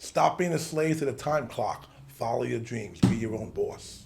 Stop being a slave to the time clock. Follow your dreams. Be your own boss.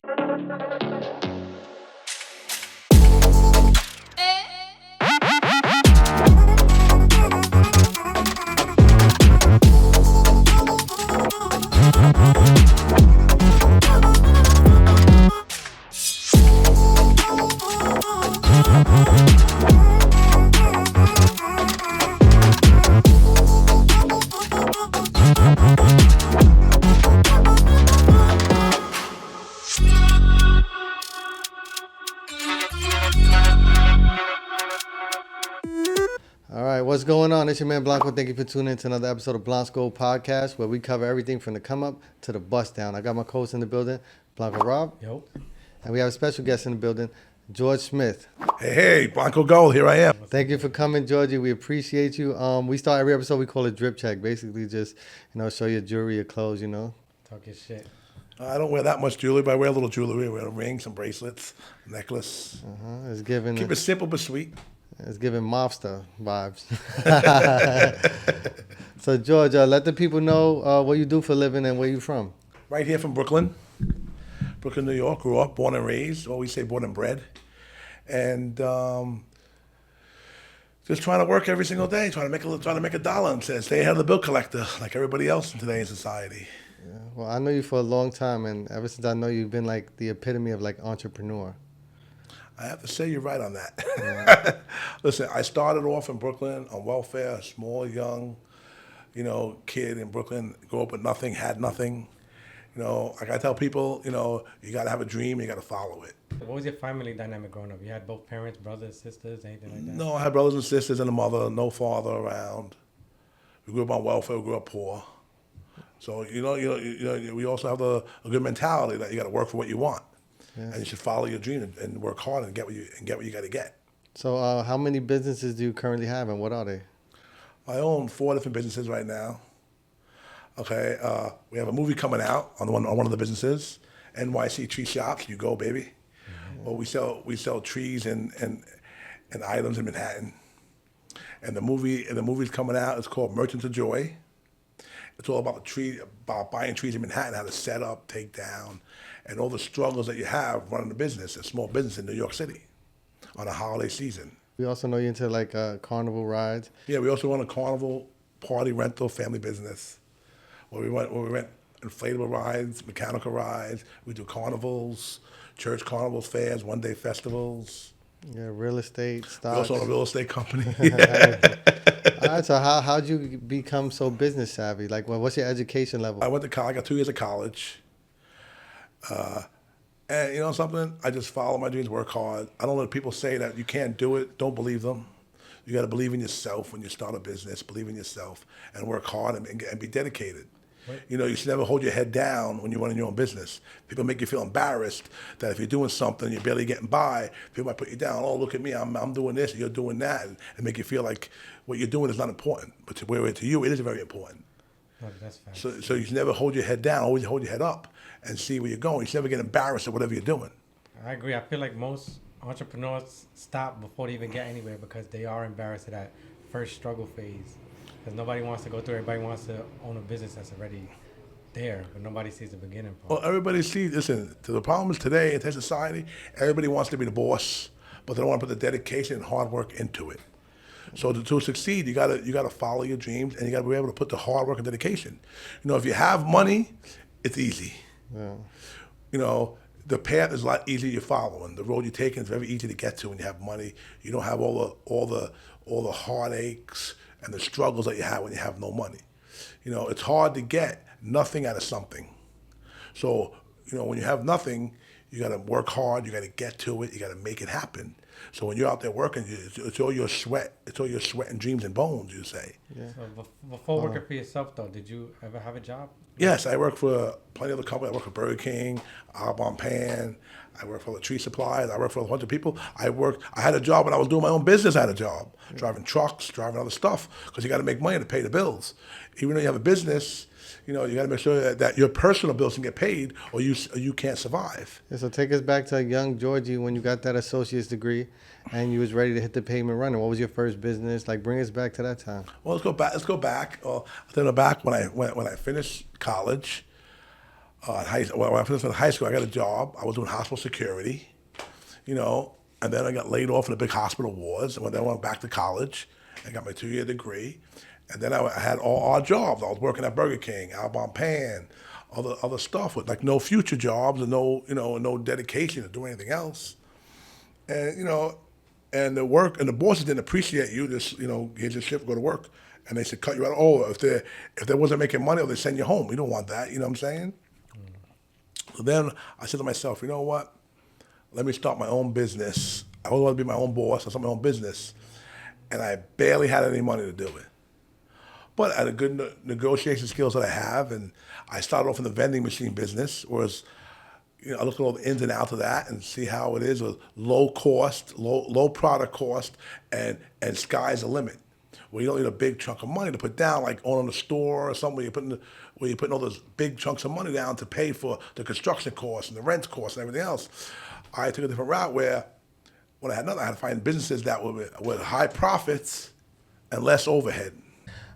All right, what's going on? It's your man Blanco. Thank you for tuning in to another episode of Blanc's Gold Podcast, where we cover everything from the come up to the bust down. I got my co-host in the building, Blanco Rob. Yo. And we have a special guest in the building, George Smith. Hey, Blanco Gold, here I am. Thank you for coming, Georgie. We appreciate you. We start every episode, we call it drip check. Basically just, show your jewelry, your clothes, Talk your shit. I don't wear that much jewelry, but I wear a little jewelry. I wear a ring, some bracelets, necklace. It's giving Keep it simple but sweet. It's giving mobster vibes. So, George, let the people know what you do for a living and where you from. Right here from Brooklyn, New York. Grew up, born and raised. Always say born and bred. And just trying to work every single day, trying to make a dollar and stay ahead of the bill collector like everybody else in today's society. Yeah. Well, I know you for a long time, and ever since I know you, you've been like the epitome of like entrepreneur. I have to say you're right on that. Yeah. Listen, I started off in Brooklyn on welfare, a small, young, kid in Brooklyn, grew up with nothing, had nothing. Like I tell people, you got to have a dream, you got to follow it. What was your family dynamic growing up? You had both parents, brothers, sisters, anything like that? No, I had brothers and sisters and a mother, no father around. We grew up on welfare, we grew up poor. So, we also have a good mentality that you got to work for what you want. Yeah. And you should follow your dream and work hard and get what you got to get. So, how many businesses do you currently have, and what are they? I own 4 different businesses right now. Okay, we have a movie coming out on one of the businesses, NYC Tree Shops. You go, baby. Mm-hmm. Well, we sell trees and items in Manhattan. And the movie's coming out. It's called Merchants of Joy. It's all about about buying trees in Manhattan, how to set up, take down, and all the struggles that you have running a business, a small business in New York City on a holiday season. We also know you into like carnival rides. Yeah, we also run a carnival party rental family business where we rent inflatable rides, mechanical rides. We do carnivals, church carnivals, fairs, one-day festivals. Yeah, real estate, stocks. We also own a real estate company. All right, so how'd you become so business savvy? Like, what's your education level? I went to college. I got 2 years of college. And you know something? I just follow my dreams, work hard. I don't let people say that you can't do it. Don't believe them. You got to believe in yourself when you start a business. Believe in yourself and work hard and be dedicated. Right. You should never hold your head down when you're running your own business. People make you feel embarrassed that if you're doing something, you're barely getting by. People might put you down. Oh, look at me. I'm doing this. And you're doing that. And make you feel like what you're doing is not important. But to you, it is very important. Oh, that's fast. So you should never hold your head down. Always hold your head up and see where you're going. You should never get embarrassed at whatever you're doing. I agree. I feel like most entrepreneurs stop before they even get anywhere because they are embarrassed at that first struggle phase. Because nobody wants to go through it. Everybody wants to own a business that's already there, but nobody sees the beginning part. Well, everybody sees, listen, the problem is today in today's society, everybody wants to be the boss, but they don't want to put the dedication and hard work into it. So to succeed, you gotta follow your dreams, and you gotta be able to put the hard work and dedication. If you have money, it's easy. Yeah. The path is a lot easier you're following. The road you're taking is very easy to get to when you have money. You don't have all the heartaches and the struggles that you have when you have no money. It's hard to get nothing out of something. So, when you have nothing, you got to work hard, you got to get to it, you got to make it happen. So when you're out there working, it's all your sweat. It's all your sweat and dreams and bones, you say. Yeah. So before working for yourself, though, did you ever have a job? Yes, I worked for plenty of other companies. I worked for Burger King, Arbonne Pan. I worked for the tree suppliers. I worked for a bunch of people. I had a job when I was doing my own business. I had a job, driving trucks, driving other stuff, because you got to make money to pay the bills. Even though you have a business, You know, you got to make sure that your personal bills can get paid, or you can't survive. Yeah, so take us back to young Georgie when you got that associate's degree and you was ready to hit the pavement running. What was your first business? Like, bring us back to that time. Well, let's go back. Let's go back. I'll tell you back when I finished college. When I finished high school, I got a job. I was doing hospital security, you know, and then I got laid off in the big hospital wars. And then I went back to college and got my 2-year degree. And then I had all odd jobs. I was working at Burger King, Albon Pan, other stuff with like no future jobs and no dedication to do anything else. And and the work and the bosses didn't appreciate you. Just here's your shift, go to work, and they said cut you out. Oh, if they wasn't making money, or they send you home. You don't want that. You know what I'm saying? So then I said to myself, you know what? Let me start my own business. I always wanted to be my own boss. I started my own business, and I barely had any money to do it. But I had a good negotiation skills that I have, and I started off in the vending machine business, whereas I look at all the ins and outs of that and see how it is with low cost, low product cost, and sky's the limit. Where you don't need a big chunk of money to put down, like owning a store or something where you're putting all those big chunks of money down to pay for the construction costs and the rent costs and everything else. I took a different route where when I had nothing, I had to find businesses that were with high profits and less overhead.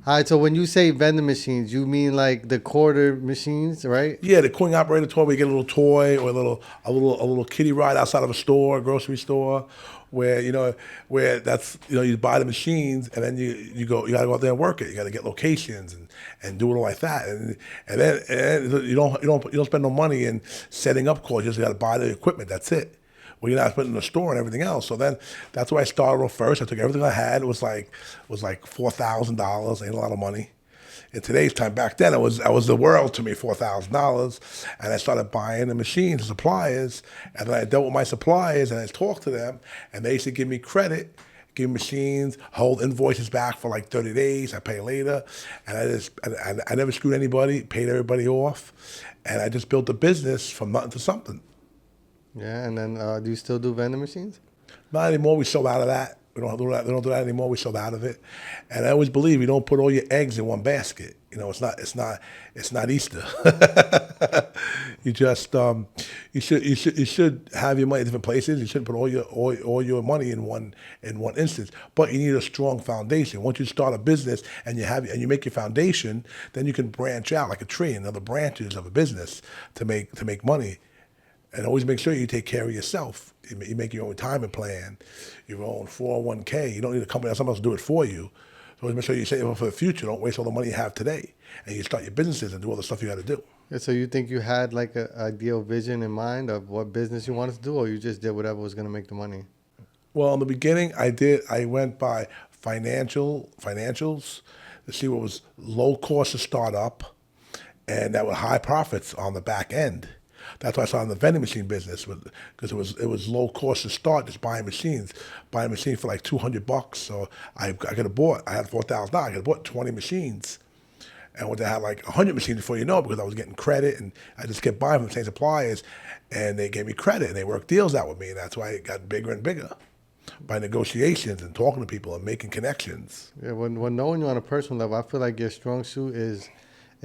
All right, so when you say vending machines, you mean like the quarter machines, right? Yeah, the coin operator toy where you get a little toy or a little kiddie ride outside of a store, a grocery store, where that's you buy the machines and then you gotta go out there and work it. You gotta get locations and do it all like that. And then you don't spend no money in setting up calls, you just gotta buy the equipment, that's it. Well, you're not putting in the store and everything else. So then that's where I started off first. I took everything I had. It was like $4,000. Ain't a lot of money. In today's time, back then, that was the world to me, $4,000. And I started buying the machines, the suppliers, and then I dealt with my suppliers and I talked to them, and they used to give me credit, give me machines, hold invoices back for like 30 days. I pay later, and I never screwed anybody, paid everybody off, and I just built a business from nothing to something. Yeah, and then do you still do vending machines? Not anymore. We sold out of that. We don't do that. We don't do that anymore. We sold out of it. And I always believe you don't put all your eggs in one basket. It's not Easter. You just you should have your money in different places. You shouldn't put all your money in one instance. But you need a strong foundation. Once you start a business and you make your foundation, then you can branch out like a tree and other branches of a business to make money. And always make sure you take care of yourself. You make your own retirement plan, your own 401k. You don't need a company or someone else to do it for you. So always make sure you save up for the future. Don't waste all the money you have today. And you start your businesses and do all the stuff you got to do. Yeah, so you think you had like an ideal vision in mind of what business you wanted to do, or you just did whatever was going to make the money? Well, in the beginning, I went by financials to see what was low cost to start up and that were high profits on the back end. That's why I started in the vending machine business because it was low cost to start, just buying machines for like $200. So I had $4,000. I could have bought 20 machines, and I had like 100 machines before because I was getting credit and I just kept buying from the same suppliers, and they gave me credit and they worked deals out with me, and that's why it got bigger and bigger by negotiations and talking to people and making connections. Yeah, when knowing you on a personal level, I feel like your strong suit is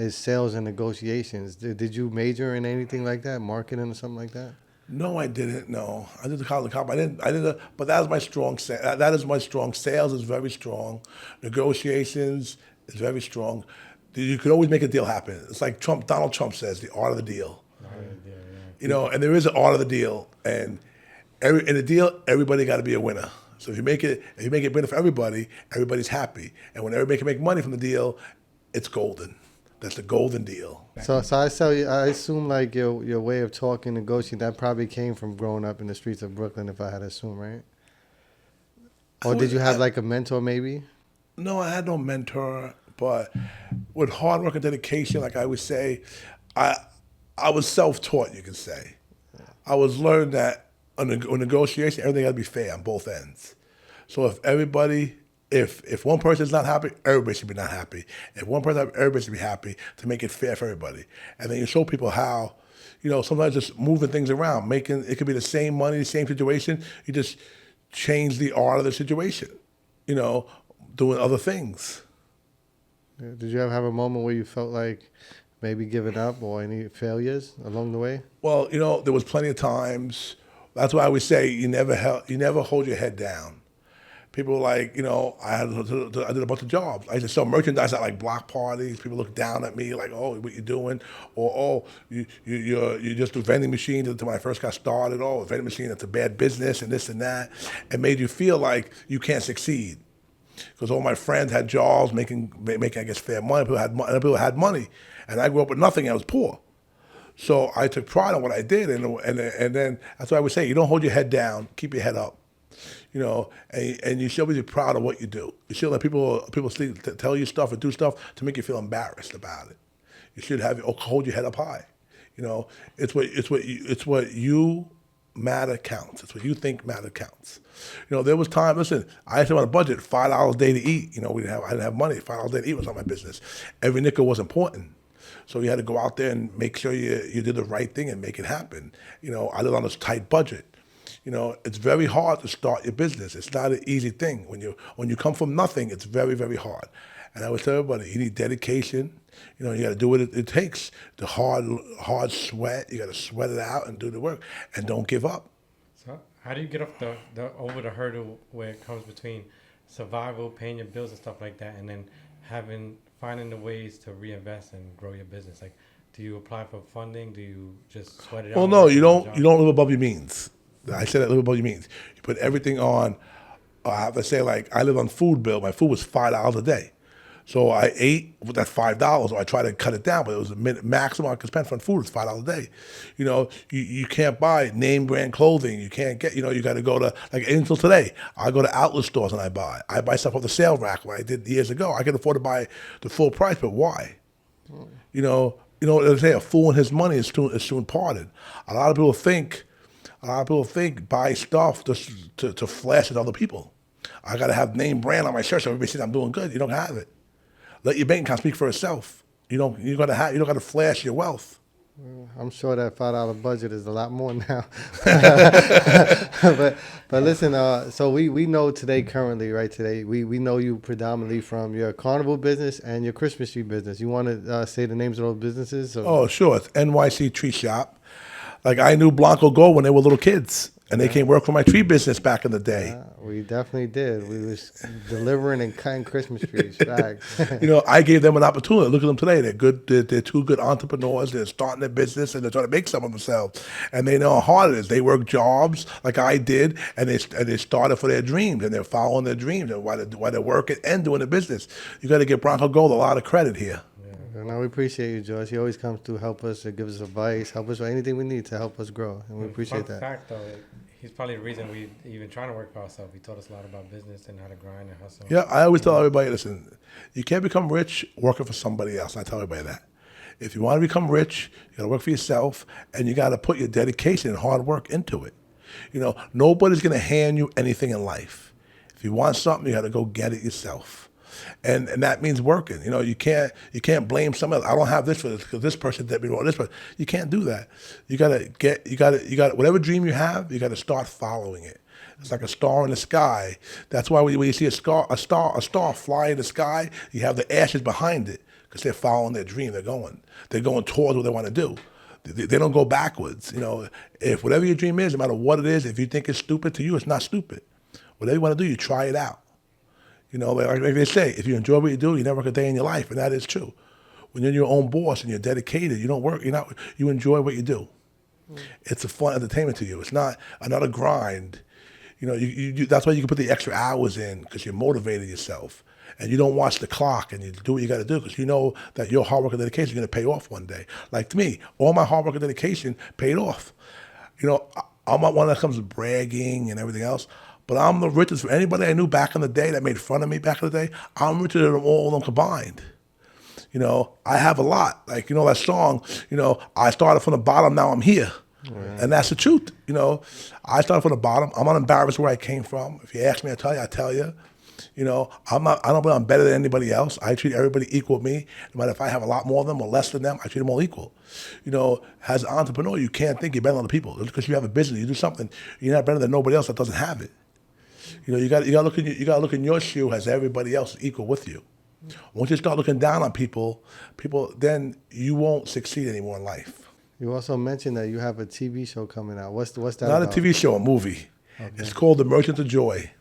sales and negotiations. Did you major in anything like that, marketing or something like that? No, I didn't. No, I did the college comp. But that is my strong. That is my strong. Sales is very strong. Negotiations is very strong. You can always make a deal happen. It's like Donald Trump says, the art of the deal. And there is an art of the deal, and in a deal, everybody got to be a winner. So if you make it winner for everybody, everybody's happy. And when everybody can make money from the deal, it's golden. That's the golden deal. So I assume like your way of talking, negotiating, that probably came from growing up in the streets of Brooklyn, if I had to assume, right? Or did you have like a mentor maybe? No, I had no mentor, but with hard work and dedication, like I would say, I was self-taught, you can say. I was learned that on negotiation, everything got to be fair on both ends. So if one person is not happy, everybody should be not happy. If one person is happy, everybody should be happy to make it fair for everybody. And then you show people how, sometimes just moving things around, it could be the same money, the same situation. You just change the art of the situation, doing other things. Yeah. Did you ever have a moment where you felt like maybe giving up or any failures along the way? Well, there was plenty of times. That's why I always say you never hold your head down. People were like, I did a bunch of jobs. I used to sell merchandise at like block parties. People look down at me like, oh, what you doing? Or, oh, you just do vending machines. When I first got started, oh, vending machine, that's a bad business and this and that. It made you feel like you can't succeed. Because all my friends had jobs making, I guess, fair money. People had money. And I grew up with nothing. I was poor. So I took pride in what I did. And then that's why I would say, you don't hold your head down. Keep your head up. And you should be proud of what you do. You should let people tell you stuff or do stuff to make you feel embarrassed about it. You should hold your head up high. It's what you matter counts. It's what you think matter counts. There was time. Listen, I had to on a budget $5 a day to eat. I didn't have money. $5 a day to eat was not my business. Every nickel was important. So you had to go out there and make sure you did the right thing and make it happen. I lived on this tight budget. It's very hard to start your business. It's not an easy thing. When you come from nothing, it's very, very hard. And I would tell everybody, you need dedication. You got to do what it takes. The hard sweat. You got to sweat it out and do the work. And don't give up. So how do you get up over the hurdle where it comes between survival, paying your bills and stuff like that, and then finding the ways to reinvest and grow your business? Like, do you apply for funding? Do you just sweat it out? Well, no, you don't. You don't live above your means. I said that live above your means. You put everything on. I have to say, like, I live on food bill. My food was $5 a day. So I ate with that $5, or I tried to cut it down, but it was the maximum I could spend on food is $5 a day. You can't buy name brand clothing. You can't get, you got to go to, like until today, I go to outlet stores and I buy stuff off the sale rack like I did years ago. I can afford to buy the full price, but why? They say a fool and his money is soon parted. A lot of people think buy stuff just to flash at other people. I got to have name brand on my shirt so everybody sees I'm doing good. You don't have it. Let your bank account speak for itself. You don't got to flash your wealth. I'm sure that $5 budget is a lot more now. but listen, so we know today currently, right? Today we know you predominantly from your carnival business and your Christmas tree business. You want to say the names of those businesses? Or? Oh, sure. It's NYC Tree Shop. Like I knew Blanc Go when they were little kids. And they came work for my tree business back in the day. Yeah, we definitely did. We was delivering and cutting Christmas trees. Facts. I gave them an opportunity. Look at them today. They're good. They're two good entrepreneurs. They're starting their business and they're trying to make some of themselves. And they know how hard it is. They work jobs like I did, and they started for their dreams, and they're following their dreams and while they're working and doing the business. You got to give Bronco Gold a lot of credit here. No, we appreciate you, George. He always comes to help us, to give us advice, help us with anything we need to help us grow, and we appreciate that. Fact, though, he's probably the reason we even trying to work for ourselves. He taught us a lot about business and how to grind and hustle. Yeah, I always tell everybody, listen, you can't become rich working for somebody else. I tell everybody that. If you want to become rich, you got to work for yourself, and you got to put your dedication and hard work into it. Nobody's going to hand you anything in life. If you want something, you got to go get it yourself. And that means working. You can't blame somebody else. I don't have this for this because this person did me wrong. This person, you can't do that. You gotta whatever dream you have, you gotta start following it. It's like a star in the sky. That's why when you see a star fly in the sky, you have the ashes behind it because they're following their dream. They're going towards what they want to do. They don't go backwards. If whatever your dream is, no matter what it is, if you think it's stupid to you, it's not stupid. Whatever you want to do, you try it out. Like they say, if you enjoy what you do, you never work a day in your life, and that is true. When you're your own boss and you're dedicated, you don't work. You enjoy what you do. It's a fun entertainment to you. It's not another grind. That's why you can put the extra hours in because you're motivated yourself, and you don't watch the clock and you do what you got to do because you know that your hard work and dedication is going to pay off one day. Like to me, all my hard work and dedication paid off. I'm not one that comes with bragging and everything else. But I'm the richest for anybody I knew back in the day that made fun of me back in the day. I'm richer than all of them combined. I have a lot. Like, that song, I started from the bottom, now I'm here. Right. And that's the truth. I started from the bottom. I'm not embarrassed where I came from. If you ask me, I tell you. I don't believe I'm better than anybody else. I treat everybody equal with me. No matter if I have a lot more of them or less than them, I treat them all equal. As an entrepreneur, you can't think you're better than other people. Just because you have a business, you do something, you're not better than nobody else that doesn't have it. You got to look in your shoe as everybody else is equal with you. Once you start looking down on people, then you won't succeed anymore in life. You also mentioned that you have a TV show coming out. What's that Not about? a TV show, a movie. Okay. It's called The Merchants of Joy.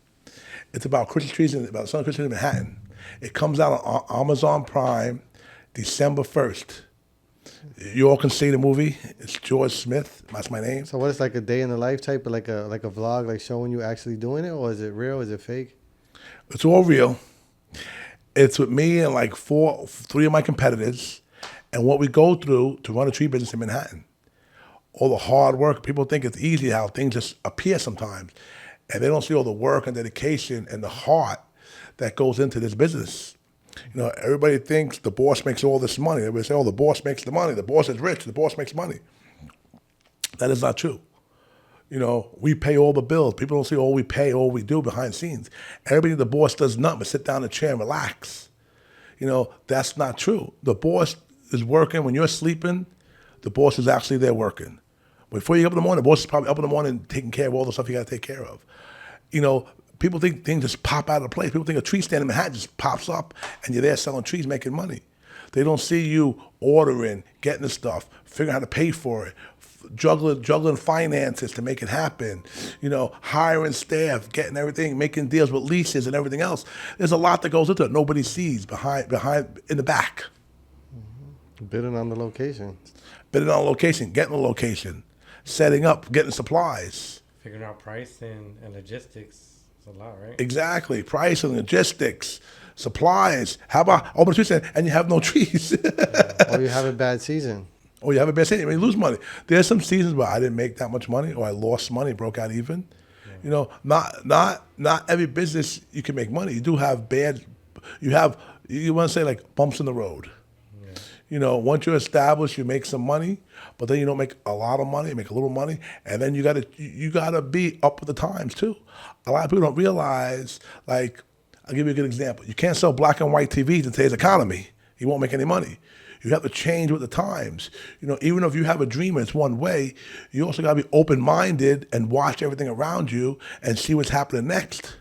It's about Christian trees and about Son Christian in Manhattan. It comes out on Amazon Prime December 1st. You all can see the movie. It's George Smith. That's my name. So what is like a day in the life type of like a vlog, like showing you actually doing it, or is it real? Is it fake? It's all real. It's with me and like three of my competitors, and what we go through to run a tree business in Manhattan. All the hard work. People think it's easy how things just appear sometimes, and they don't see all the work and dedication and the heart that goes into this business. You know, everybody thinks the boss makes all this money. Everybody say, "Oh, the boss makes the money. The boss is rich. The boss makes money." That is not true. You know, we pay all the bills. People don't see all we pay, all we do behind the scenes. Everybody, the boss does nothing but sit down in a chair and relax. You know, that's not true. The boss is working. When you're sleeping, the boss is actually there working. Before you get up in the morning, the boss is probably up in the morning taking care of all the stuff you got to take care of. You know, people think things just pop out of place. People think a tree stand in Manhattan just pops up and you're there selling trees, making money. They don't see you ordering, getting the stuff, figuring out how to pay for it, juggling finances to make it happen, you know, hiring staff, getting everything, making deals with leases and everything else. There's a lot that goes into it. Nobody sees behind in the back. Bidding on the location. Bidding on a location, getting a location, setting up, getting supplies. Figuring out price and logistics. It's a lot, right? Exactly. Price and logistics, supplies. How about open a tree stand and you have no trees? Or you have a bad season. Or you have a bad season, you lose money. There's some seasons where I didn't make that much money or I lost money, broke out even. Yeah. You know, not every business you can make money. You do have you want to say like bumps in the road. Yeah. You know, once you're established, you make some money, but then you don't make a lot of money, you make a little money, and then you gotta be up with the times too. A lot of people don't realize, like, I'll give you a good example. You can't sell black and white TVs in today's economy. You won't make any money. You have to change with the times. You know, even if you have a dream and it's one way, you also got to be open-minded and watch everything around you and see what's happening next.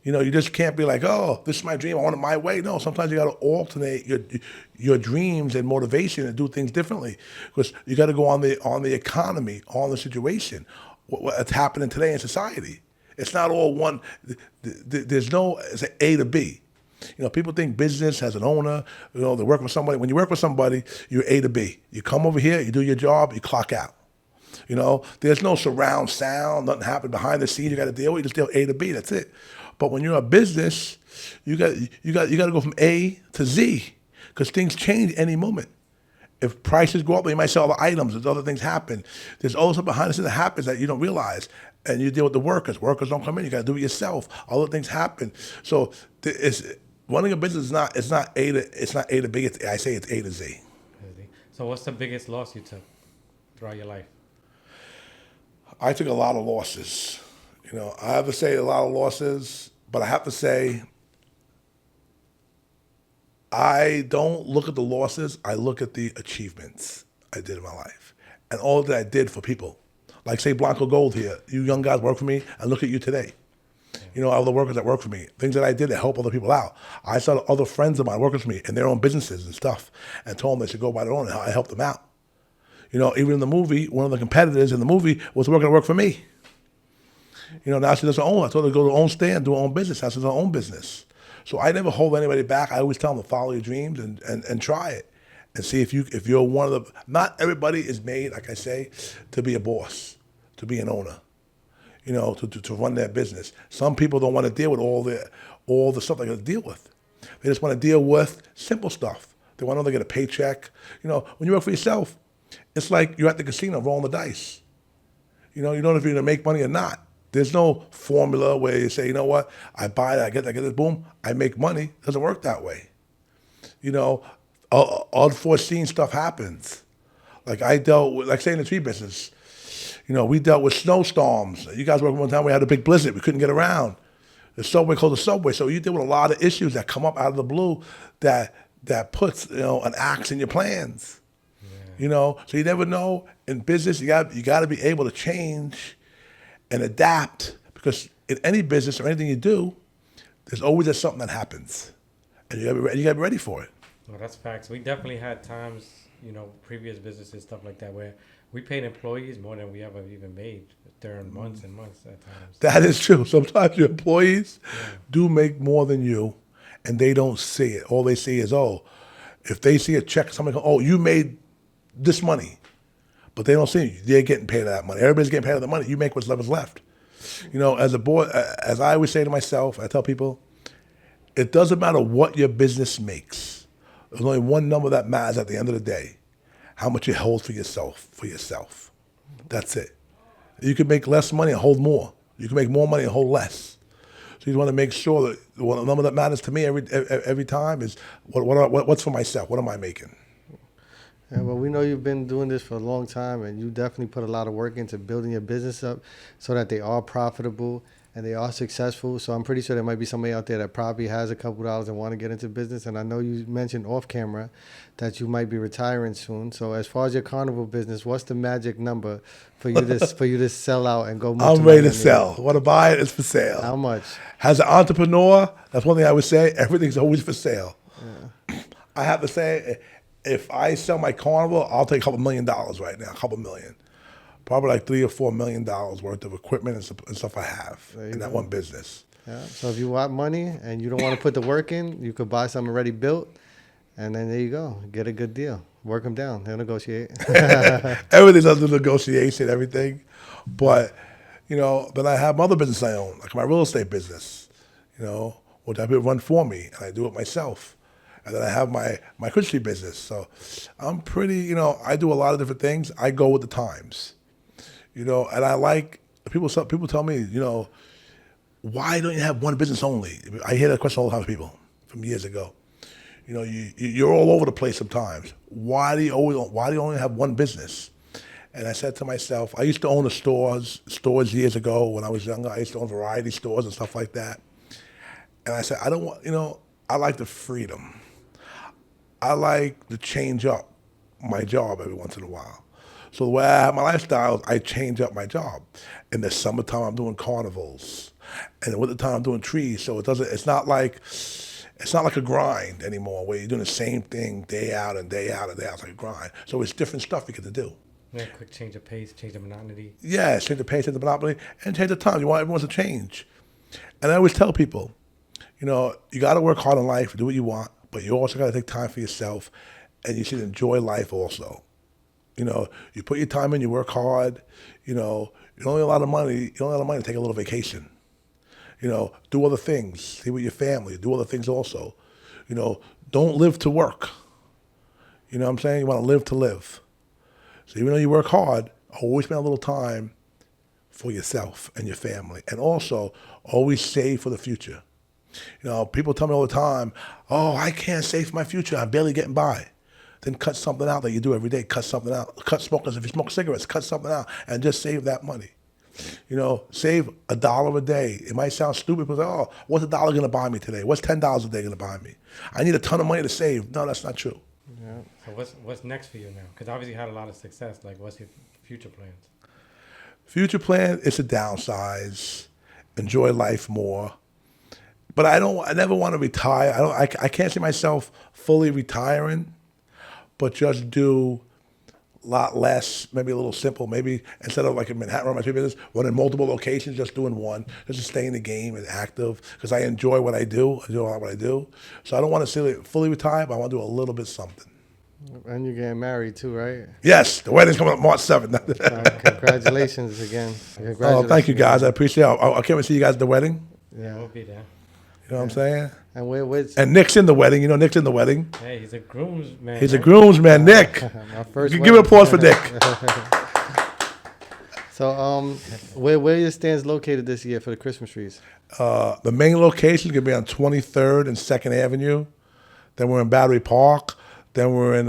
You know, you just can't be like, oh, this is my dream, I want it my way. No, sometimes you got to alternate your dreams and motivation and do things differently because you got to go on the economy, on the situation, what's happening today in society. It's not all one. There's no it's an A to B. You know, people think business has an owner. You know, they work with somebody. When you work with somebody, you're A to B. You come over here, you do your job, you clock out. You know, there's no surround sound, nothing happened behind the scenes you got to deal with. You just deal A to B. That's it. But when you're a business, you got to go from A to Z because things change any moment. If prices go up, you might sell other items. There's other things happen. There's all stuff behind the scenes that happens that you don't realize. And you deal with the workers. Workers don't come in. You got to do it yourself. Other things happen. So running a business it's not A to B. I say it's A to Z. So what's the biggest loss you took throughout your life? I took a lot of losses. You know, I have to say a lot of losses, but I have to say I don't look at the losses. I look at the achievements I did in my life and all that I did for people. Like say Blanc Gold here. You young guys work for me and look at you today. You know, all the workers that work for me, things that I did to help other people out. I saw other friends of mine working for me in their own businesses and stuff and told them they should go by their own and I helped them out. You know, even in the movie, one of the competitors in the movie was working to work for me. You know, now she does her own. I told her to go to her own stand, do her own business. Now she does her own business. So I never hold anybody back. I always tell them to follow your dreams and try it. And see if you're one of the, not everybody is made, like I say, to be a boss, to be an owner, you know, to run their business. Some people don't want to deal with all the stuff they got to deal with. They just want to deal with simple stuff. They want to know they get a paycheck. You know, when you work for yourself, it's like you're at the casino rolling the dice. You know, you don't know if you're going to make money or not. There's no formula where you say, you know what, I buy that, I get this, boom, I make money. It doesn't work that way. You know, unforeseen stuff happens. Like I dealt with, like say in the tree business, you know, we dealt with snowstorms. You guys worked one time, we had a big blizzard, we couldn't get around. The subway closed the subway. So you deal with a lot of issues that come up out of the blue that puts, you know, an axe in your plans. Yeah. You know, so you never know. In business, you got to be able to change and adapt because in any business or anything you do, there's always something that happens. and you gotta be ready for it. Well, that's facts. We definitely had times, previous businesses, stuff like that, where we paid employees more than we ever even made during months and months at times. That is true. Sometimes your employees do make more than you, and they don't see it. All they see is, if they see a check, somebody goes, you made this money. But they don't see they're getting paid that money. Everybody's getting paid of the money. You make what's left. As a boy, as I always say to myself, I tell people, it doesn't matter what your business makes. There's only one number that matters at the end of the day: how much you hold for yourself. That's it. You can make less money and hold more. You can make more money and hold less. So you want to make sure that the number that matters to me every time is what's for myself. What am I making? Yeah, well, we know you've been doing this for a long time, and you definitely put a lot of work into building your business up so that they are profitable and they are successful. So I'm pretty sure there might be somebody out there that probably has a couple dollars and want to get into business. And I know you mentioned off camera that you might be retiring soon. So as far as your carnival business, what's the magic number for you to sell out and go? I'm ready to sell. Want to buy it? It's for sale. How much? As an entrepreneur, that's one thing I would say. Everything's always for sale. Yeah. I have to say, if I sell my carnival, I'll take $2 million right now, $2 million. Probably like $3 or $4 million worth of equipment and stuff I have in that one business. Yeah. So if you want money and you don't want to put the work in, you could buy something already built, and then there you go. Get a good deal. Work them down. They'll negotiate. Everything's under negotiation, everything. But, then I have my other business I own, like my real estate business, which I run for me, and I do it myself. And then I have my Christian business. So I'm pretty, I do a lot of different things. I go with the times, and I like, people tell me, why don't you have one business only? I hear that question all the time from people from years ago. You're all over the place sometimes. Why do you only have one business? And I said to myself, I used to own stores years ago when I was younger. I used to own variety stores and stuff like that. And I said, I don't want, I like the freedom. I like to change up my job every once in a while. So the way I have my lifestyle, I change up my job. In the summertime, I'm doing carnivals, and in the wintertime, I'm doing trees. So it's not like a grind anymore, where you're doing the same thing day out and day out and day out. It's like a grind. So it's different stuff you get to do. Yeah, quick change of pace, change of monotony. Yeah, change the pace, change the monotony, and change the time. You want everyone to change. And I always tell people, you got to work hard in life, do what you want. But you also got to take time for yourself, and you should enjoy life also. You put your time in, you work hard. You don't have a lot of money. You don't have a lot of money to take a little vacation. Do other things. See with your family. Do other things also. Don't live to work. You know what I'm saying? You want to live to live. So even though you work hard, always spend a little time for yourself and your family, and also always save for the future. People tell me all the time, I can't save for my future. I'm barely getting by. Then cut something out that you do every day. Cut something out. Cut smoking. If you smoke cigarettes, cut something out and just save that money. Save $1 a day. It might sound stupid, but what's $1 going to buy me today? What's $10 a day going to buy me? I need a ton of money to save. No, that's not true. Yeah. So what's next for you now? Because obviously you had a lot of success. Like, what's your future plans? Future plan is to downsize, enjoy life more. But I never want to retire. I can't see myself fully retiring, but just do a lot less, maybe a little simple. Maybe instead of like in Manhattan, run my tree business, running multiple locations, just doing one, just to stay in the game and active, because I enjoy what I do. I enjoy a lot what I do. So I don't want to fully retire, but I want to do a little bit something. And you're getting married too, right? Yes, the wedding's coming up March 7th. Congratulations again. Congratulations. Thank you, guys. I appreciate it. I can't wait to see you guys at the wedding. Yeah, we'll be there. You know what I'm saying? And Nick's in the wedding. Nick's in the wedding. Hey, he's a groomsman. He's a groomsman, Nick. My first Give a applause for Nick. So, where are your stands located this year for the Christmas trees? The main location is going to be on 23rd and 2nd Avenue. Then we're in Battery Park. Then we're in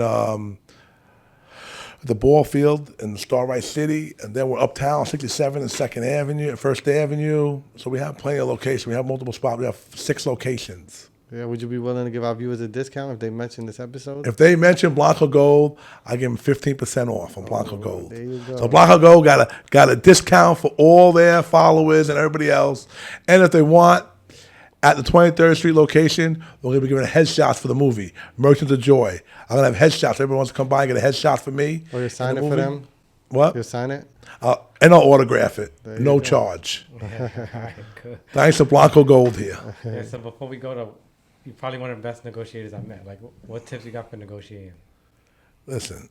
the ball field in Starlight City, and then we're uptown, 67th and 2nd Avenue, and 1st Avenue. So we have plenty of locations. We have multiple spots. We have 6 locations. Yeah, would you be willing to give our viewers a discount if they mention this episode? If they mention Blanco Gold, I give them 15% off on Blanco Gold. There you go. So Blanco Gold got a discount for all their followers and everybody else. And if they want At the 23rd Street location, we're going to be giving headshots for the movie, Merchants of Joy. I'm going to have headshots. Everyone wants to come by and get a headshot for me. Or you in sign the it for movie. them? What? You'll sign it? And I'll autograph it. There No you go. charge. Alright, good. Thanks to Blanco Gold here. Yeah, so before we go to, you're probably one of the best negotiators I met. Like, what tips you got for negotiating? Listen,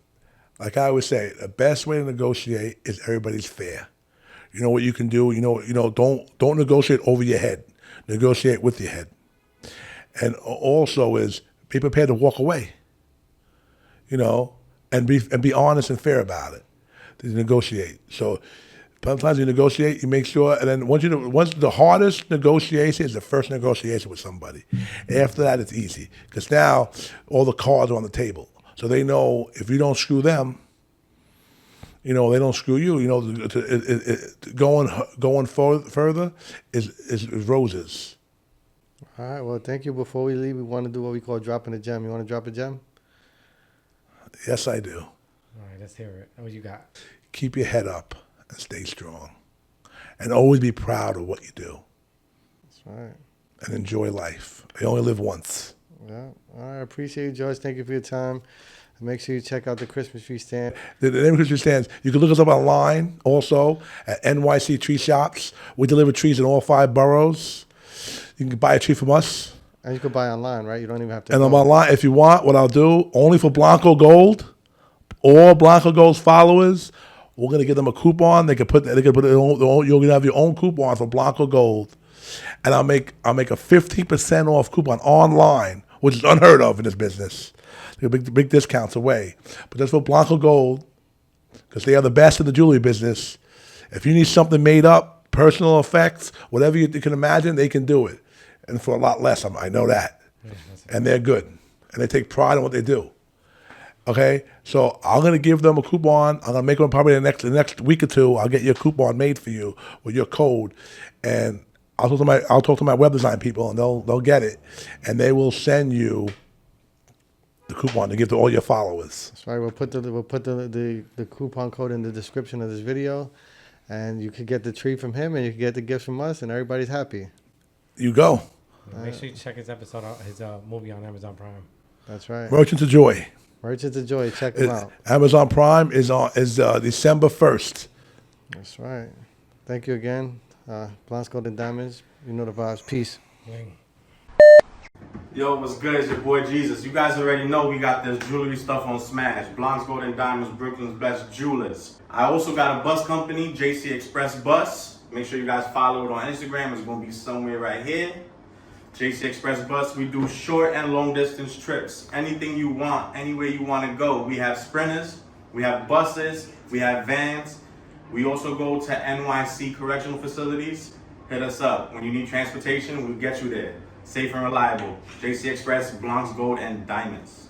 like I always say, the best way to negotiate is everybody's fair. You know what you can do. Don't negotiate over your head. Negotiate with your head. And also is be prepared to walk away. And be honest and fair about it. To negotiate. So sometimes you negotiate, you make sure, and then once the hardest negotiation is the first negotiation with somebody. After that, it's easy because now all the cards are on the table, so they know if you don't screw them, they don't screw you. Going further is roses. All right. Well, thank you. Before we leave, we want to do what we call dropping a gem. You want to drop a gem? Yes, I do. All right, let's hear it. What you got? Keep your head up and stay strong, and always be proud of what you do. That's right. And enjoy life. You only live once. Yeah. All right. I appreciate you, George. Thank you for your time. And make sure you check out the Christmas tree stand. The name of Christmas stands. You can look us up online also at NYC Tree Shops. We deliver trees in all 5 boroughs. You can buy a tree from us. And you can buy online, right? You don't even have to. And I'm go. online. If you want, what I'll do, only for Blanco Gold, all Blanco Gold's followers, we're gonna give them a coupon. They can put it on, you're gonna have your own coupon for Blanco Gold, and I'll make a 15% off coupon online, which is unheard of in this business. They're big discounts away, but that's for Blanco Gold because they are the best in the jewelry business. If you need something made up, personal effects, whatever you can imagine, they can do it, and for a lot less. I know that, and they're good, and they take pride in what they do. Okay, so I'm gonna give them a coupon. I'm gonna make one probably the next week or two. I'll get your coupon made for you with your code, and I'll talk to my web design people, and they'll get it, and they will send you the coupon to give to all your followers. That's right. We'll put the coupon code in the description of this video, and you could get the tree from him, and you can get the gift from us, and everybody's happy. You go. Make sure you check his episode out, his movie on Amazon Prime. That's right. Merchants of Joy. Merchants of Joy. Check them out. Amazon Prime is December 1st. That's right. Thank you again. Blanc, Gold and Diamonds. You know the vibes. Peace. Bling. Yo, what's good? It's your boy Jesus. You guys already know we got this jewelry stuff on Smash. Blanc, Gold and Diamonds, Brooklyn's best jewelers. I also got a bus company, JC Express Bus. Make sure you guys follow it on Instagram. It's going to be somewhere right here. JC Express Bus. We do short and long distance trips. Anything you want, anywhere you want to go. We have sprinters, we have buses, we have vans. We also go to NYC correctional facilities. Hit us up. When you need transportation, we'll get you there. Safe and reliable. JC Express, Blanc, Gold, and Diamonds.